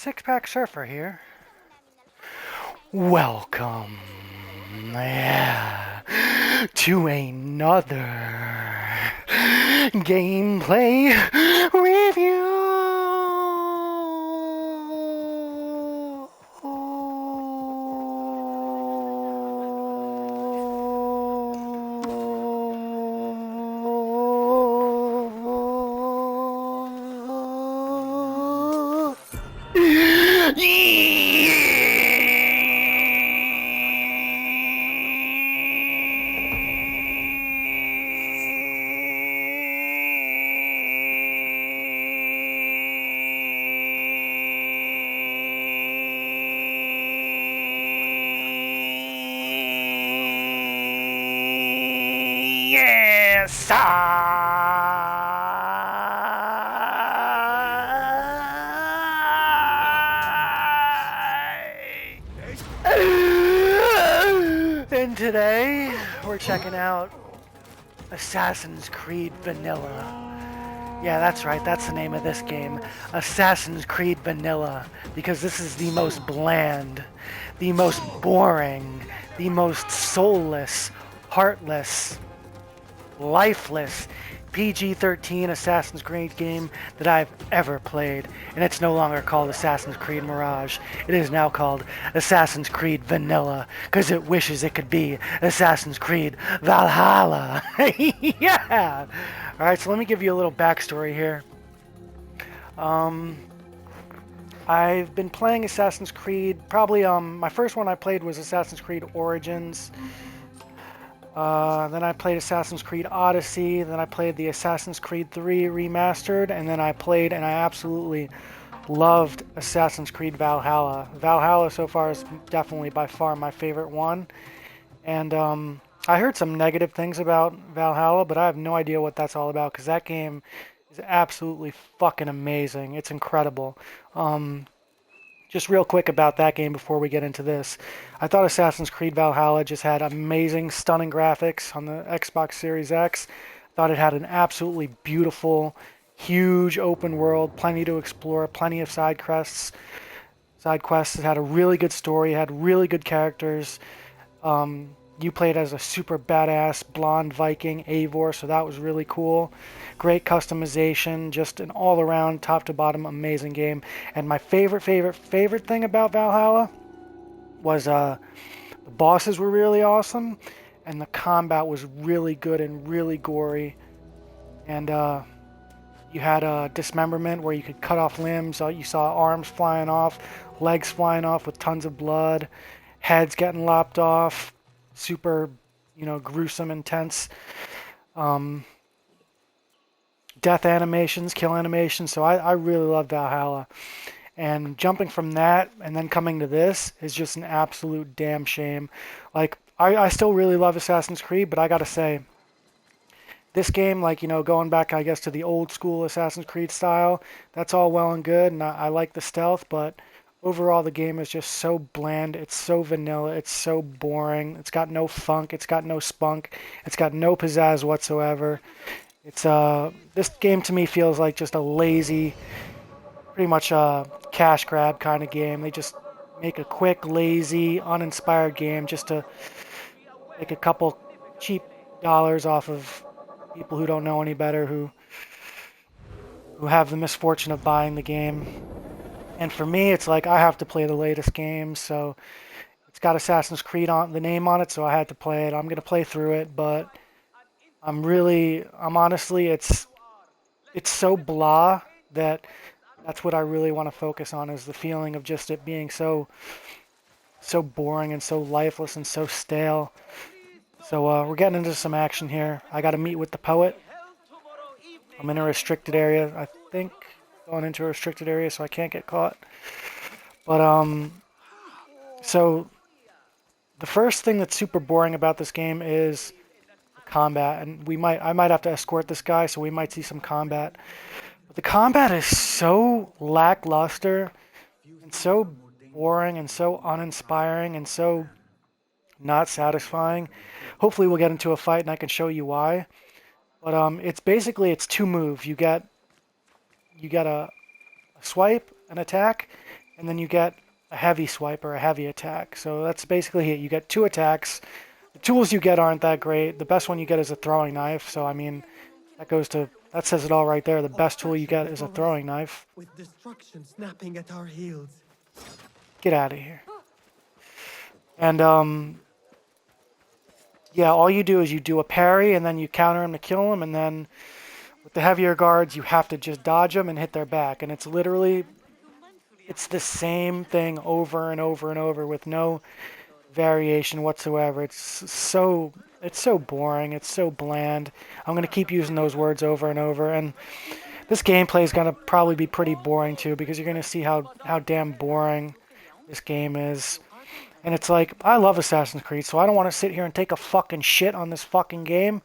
Six-Pack Surfer here. Welcome, yeah, to another gameplay review. Yes, and today we're checking out Assassin's Creed Vanilla. Yeah, that's right, that's the name of this game. Assassin's Creed Vanilla. Because this is the most bland, the most boring, the most soulless, heartless, lifeless PG-13 Assassin's Creed game that I've ever played. And it's no longer called Assassin's Creed Mirage. It is now called Assassin's Creed Vanilla, because it wishes it could be Assassin's Creed Valhalla. Yeah! Alright, so let me give you a little backstory here. I've been playing Assassin's Creed, probably, my first one I played was Assassin's Creed Origins. Then I played Assassin's Creed Odyssey, then I played the Assassin's Creed 3 Remastered, and then I played and I absolutely loved Assassin's Creed Valhalla. Valhalla so far is definitely by far my favorite one. And I heard some negative things about Valhalla, but I have no idea what that's all about, because that game is absolutely fucking amazing. It's incredible. Just real quick about that game before we get into this. I thought Assassin's Creed Valhalla just had amazing, stunning graphics on the Xbox Series X. Thought it had an absolutely beautiful, huge open world, plenty to explore, plenty of side quests. It had a really good story, it had really good characters. You played as a super badass blonde Viking, Eivor, so that was really cool. Great customization, just an all-around, top-to-bottom, amazing game. And my favorite thing about Valhalla was the bosses were really awesome, and the combat was really good and really gory. And you had dismemberment where you could cut off limbs. You saw arms flying off, legs flying off with tons of blood, heads getting lopped off. Super, gruesome, intense death animations, kill animations. So I really love Valhalla. And jumping from that and then coming to this is just an absolute damn shame. Like, I still really love Assassin's Creed, but I gotta say, this game, going back, I guess, to the old school Assassin's Creed style, that's all well and good, and I like the stealth, but overall the game is just so bland, it's so vanilla, it's so boring, it's got no funk, it's got no spunk, it's got no pizzazz whatsoever. It's this game to me feels like just a lazy, pretty much a cash grab kind of game. They just make a quick, lazy, uninspired game just to make a couple cheap dollars off of people who don't know any better, who have the misfortune of buying the game. And for me, it's like I have to play the latest game, so it's got Assassin's Creed on the name on it, so I had to play it. I'm gonna play through it, but I'm honestly, it's so blah that that's what I really want to focus on, is the feeling of just it being so boring and so lifeless and so stale. So we're getting into some action here. I got to meet with the poet. I'm in a restricted area, I think. Going into a restricted area so I can't get caught. But so the first thing that's super boring about this game is the combat, and I might have to escort this guy, so we might see some combat. But the combat is so lackluster and so boring and so uninspiring and so not satisfying. Hopefully we'll get into a fight and I can show you why. But it's two moves. You get a swipe, an attack, and then you get a heavy swipe or a heavy attack. So that's basically it. You get 2 attacks. The tools you get aren't that great. The best one you get is a throwing knife. So I mean, that says it all right there. The best tool you get is a throwing knife. With destruction snapping at our heels. Get out of here. And yeah, all you do is you do a parry and then you counter him to kill him, and then with the heavier guards you have to just dodge them and hit their back, and it's the same thing over and over and over with no variation whatsoever. It's so boring. It's so bland. I'm gonna keep using those words over and over, and this gameplay is gonna probably be pretty boring too, because you're gonna see how damn boring this game is. And it's like, I love Assassin's Creed, so I don't want to sit here and take a fucking shit on this fucking game,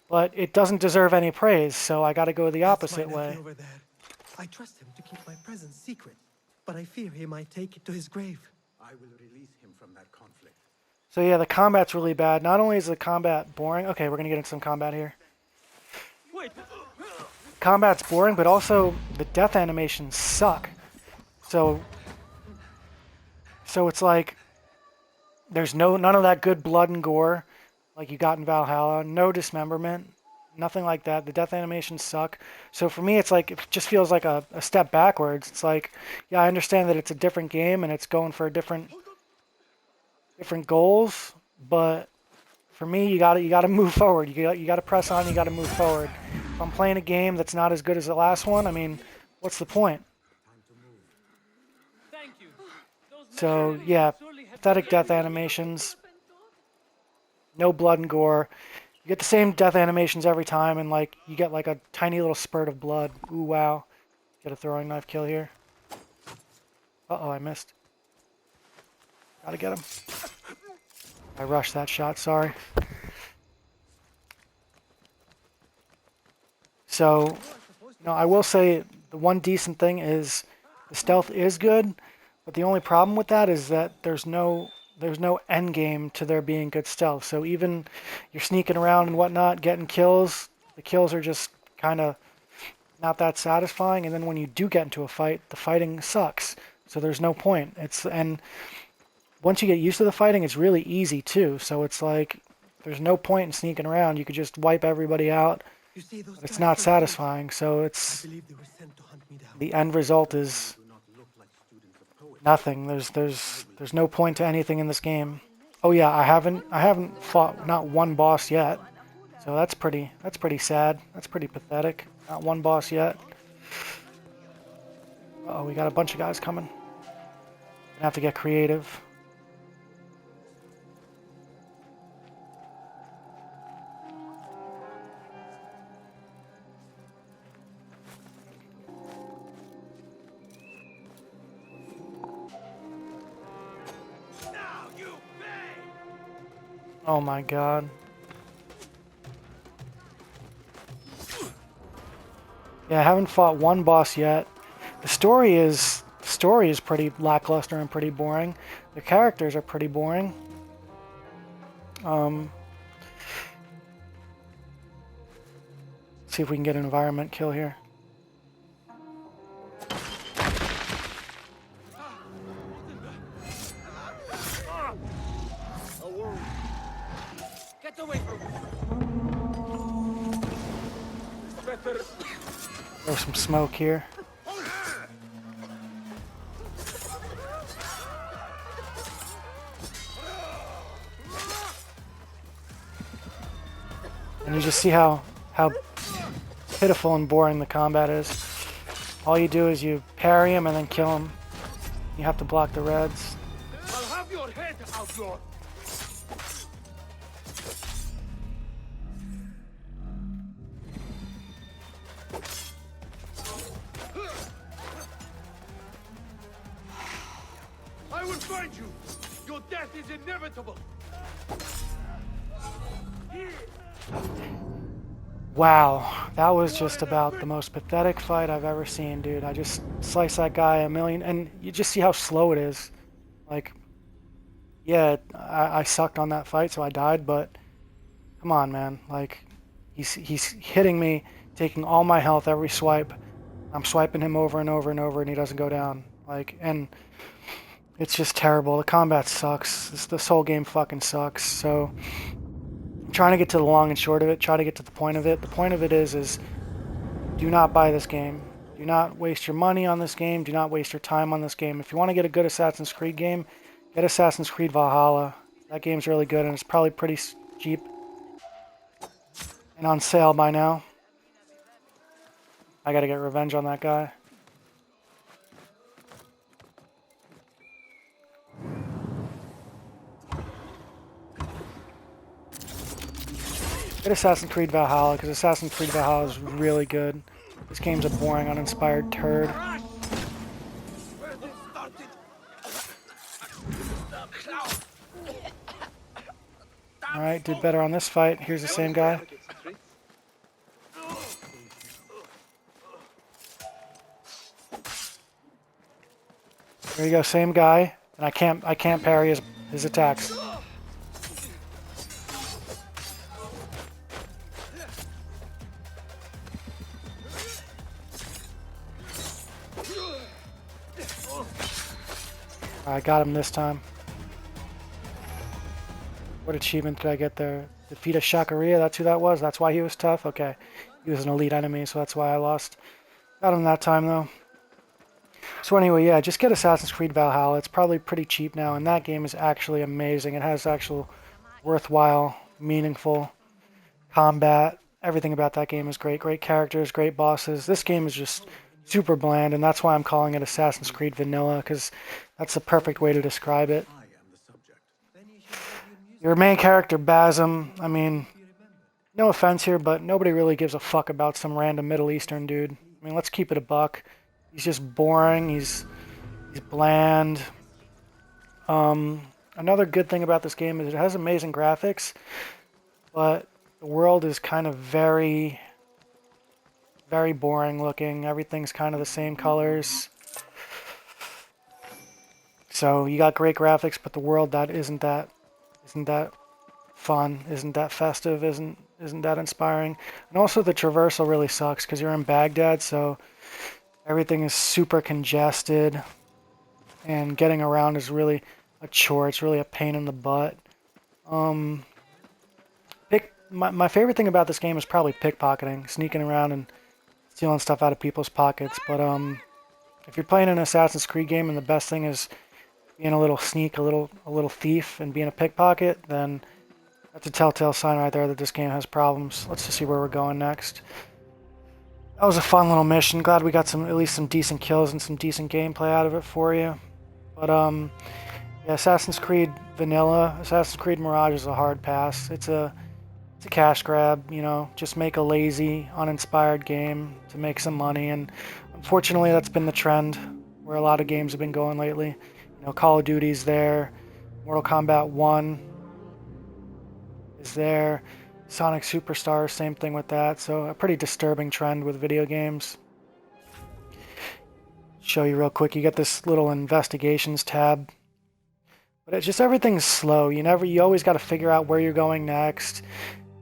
but it doesn't deserve any praise, so I gotta go the opposite way. Over there. I trust him to keep my presence secret, but I fear he might take it to his grave. I will release him from that conflict. So yeah, the combat's really bad. Not only is the combat boring, okay, we're gonna get into some combat here. Combat's boring, but also the death animations suck. So it's like, there's none of that good blood and gore like you got in Valhalla. No dismemberment, nothing like that. The death animations suck. So for me, it's like, it just feels like a step backwards. It's like, yeah, I understand that it's a different game and it's going for different goals, but for me, you gotta move forward. You gotta press on. You gotta move forward. If I'm playing a game that's not as good as the last one, I mean, what's the point? So yeah, pathetic death animations, no blood and gore. You get the same death animations every time, and like you get like a tiny little spurt of blood. Ooh, wow. Get a throwing knife kill here. Uh-oh, I missed. Gotta get him. I rushed that shot, sorry. So, no, I will say the one decent thing is the stealth is good, but the only problem with that is that there's no end game to there being good stealth. So even you're sneaking around and whatnot, getting kills, the kills are just kind of not that satisfying. And then when you do get into a fight, the fighting sucks. So there's no point. And once you get used to the fighting, it's really easy too. So it's like, there's no point in sneaking around. You could just wipe everybody out. But it's not satisfying. So it's, the end result is nothing. There's no point to anything in this game. Oh yeah, I haven't fought not one boss yet. So that's pretty sad. That's pretty pathetic. Not one boss yet. Uh-oh, we got a bunch of guys coming. Gonna have to get creative. Oh my god. Yeah, I haven't fought one boss yet. The story is pretty lackluster and pretty boring. The characters are pretty boring. See if we can get an environment kill here. There's some smoke here. And you just see how pitiful and boring the combat is. All you do is you parry him and then kill him. You have to block the reds. I'll have your head, outlaw. I will find you. Your death is inevitable. Wow, that was just about the most pathetic fight I've ever seen, dude. I just sliced that guy a million, and you just see how slow it is. Like, yeah, I sucked on that fight, so I died, but come on, man. Like, he's hitting me, taking all my health every swipe. I'm swiping him over and over and over, and he doesn't go down. Like, and it's just terrible. The combat sucks. This whole game fucking sucks. So I'm trying to get to the long and short of it. Try to get to the point of it. The point of it is do not buy this game. Do not waste your money on this game. Do not waste your time on this game. If you want to get a good Assassin's Creed game, get Assassin's Creed Valhalla. That game's really good, and it's probably pretty cheap and on sale by now. I gotta get revenge on that guy. Get Assassin's Creed Valhalla, because Assassin's Creed Valhalla is really good. This game's a boring, uninspired turd. Alright, did better on this fight. Here's the same guy. There you go, same guy. And I can't parry his attacks. I got him this time. What achievement did I get there? Defeat a Shakaria, that's who that was? That's why he was tough? Okay. He was an elite enemy, so that's why I lost. Got him that time, though. So anyway, yeah, just get Assassin's Creed Valhalla. It's probably pretty cheap now, and that game is actually amazing. It has actual worthwhile, meaningful combat. Everything about that game is great. Great characters, great bosses. This game is just super bland, and that's why I'm calling it Assassin's Creed Vanilla, because that's the perfect way to describe it. I am the subject. Your main character, Basim, I mean, no offense here, but nobody really gives a fuck about some random Middle Eastern dude. I mean, let's keep it a buck. He's just boring. He's bland. Another good thing about this game is it has amazing graphics, but the world is kind of very, very boring looking. Everything's kind of the same colors. So you got great graphics, but the world isn't that fun, isn't that festive, isn't that inspiring. And also the traversal really sucks because you're in Baghdad, so everything is super congested, and getting around is really a chore. It's really a pain in the butt. My favorite thing about this game is probably pickpocketing, sneaking around and stealing stuff out of people's pockets. But if you're playing an Assassin's Creed game and the best thing is being a little sneak, a little thief, and being a pickpocket, then that's a telltale sign right there that this game has problems. Let's just see where we're going next. That was a fun little mission. Glad we got at least some decent kills and some decent gameplay out of it for you. But yeah, Assassin's Creed Vanilla, Assassin's Creed Mirage is a hard pass. It's a cash grab, you know. Just make a lazy, uninspired game to make some money, and unfortunately, that's been the trend where a lot of games have been going lately. You know, Call of Duty's there, Mortal Kombat 1 is there. Sonic Superstars, same thing with that. So a pretty disturbing trend with video games. Show you real quick. You get this little investigations tab, but it's just everything's slow. You always got to figure out where you're going next.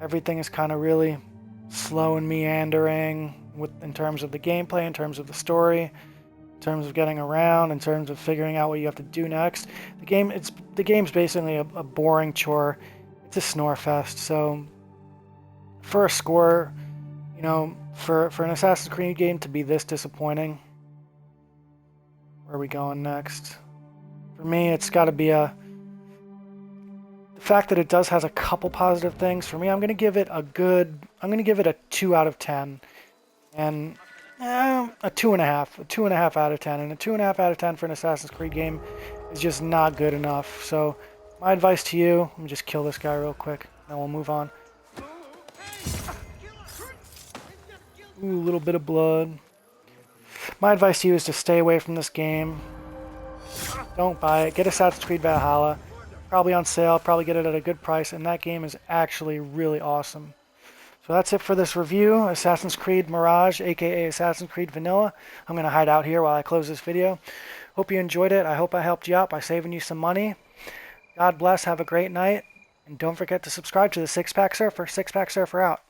Everything is kind of really slow and meandering in terms of the gameplay, in terms of the story, in terms of getting around, in terms of figuring out what you have to do next. The game's basically a boring chore. It's a snore fest. So for a score, you know, for an Assassin's Creed game to be this disappointing, where are we going next? For me, it's got to be the fact that it has a couple positive things. For me, I'm going to give it a 2 out of 10, and a 2.5 out of 10, and a 2.5 out of 10 for an Assassin's Creed game is just not good enough. So my advice to you, let me just kill this guy real quick, then we'll move on. Ooh, a little bit of blood. My advice to you is to stay away from this game. Don't buy it. Get Assassin's Creed Valhalla. Probably on sale. Probably get it at a good price. And that game is actually really awesome. So that's it for this review. Assassin's Creed Mirage, aka Assassin's Creed Vanilla. I'm going to hide out here while I close this video. Hope you enjoyed it. I hope I helped you out by saving you some money. God bless. Have a great night. And don't forget to subscribe to the Six Pack Surfer. Six Pack Surfer out.